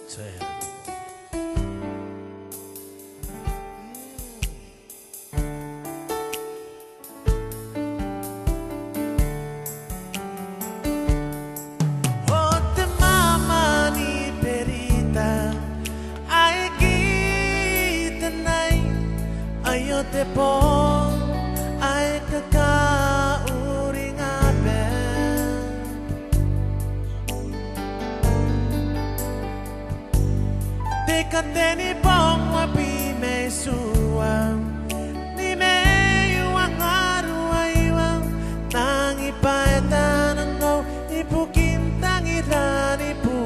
Saya te pon ai kakauring aben te kateni pong wapi me suang ni me yuang haru aiwang tangi paetan ngo ipukin tangi rani pu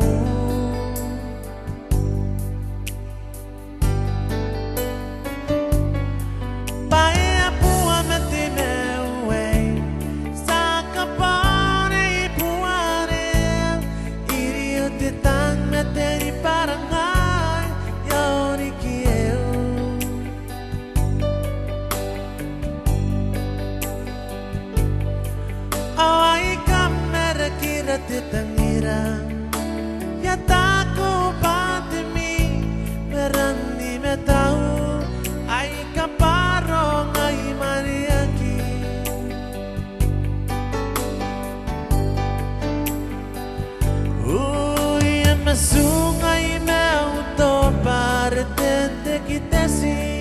tangirang ya taku patimi berani metau ai kaparong ai mariaki ya masungai mau to partente kitasi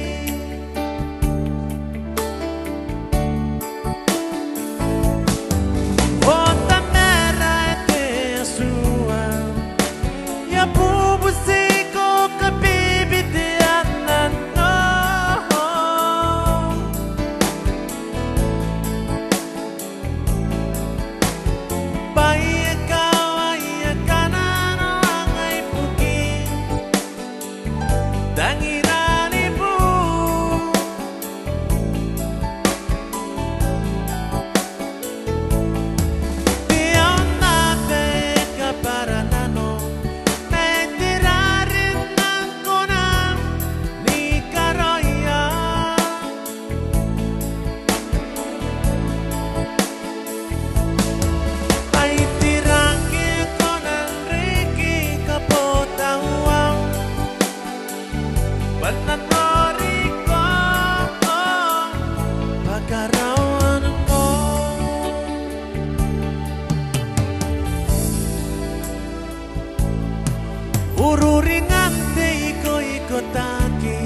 ururingan te iko taki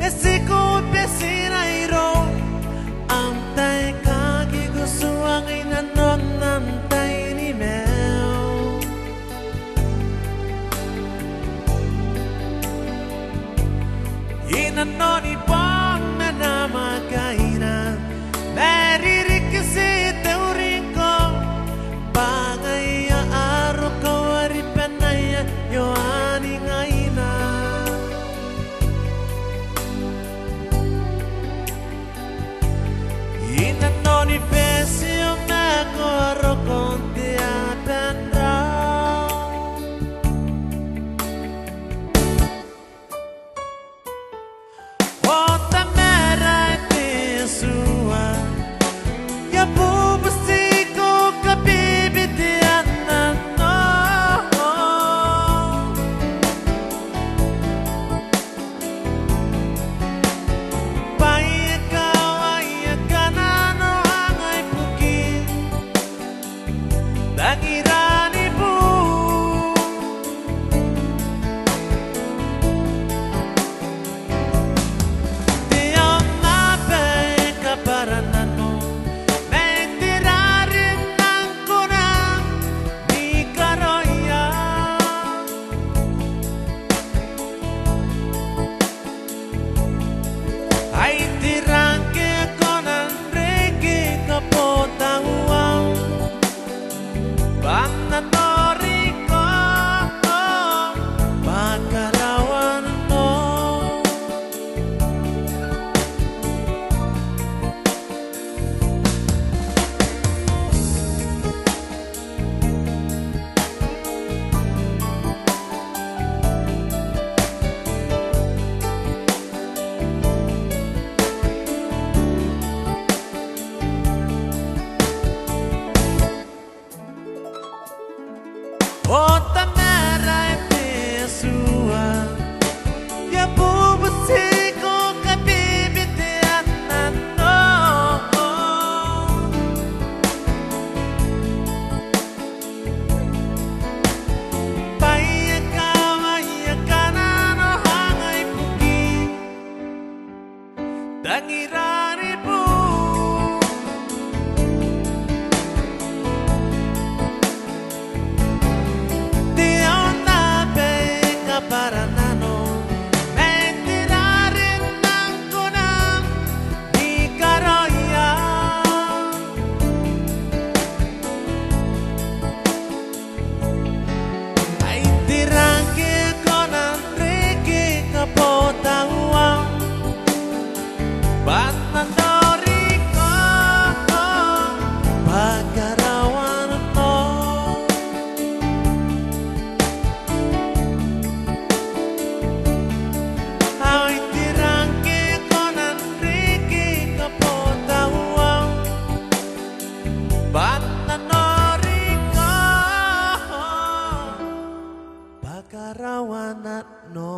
esiko pesirairo amtai kaki gusuang inanon nantai ni meo inanon ipon menama kaina meririk si teurinko bangaya aro kawari penaya yo ani ngaina ina noni pesio me corro con te atendrá Ota mera te sua ya bubusiko kabibi te anano Tangirani bu Tiang nape kaparanano Mentirarin nangkunang Di karoya Ay tirangke konan reki kapotawang Bangatoriko Pagkarawan mo Ota mera te Bananoriko Bakarawanat no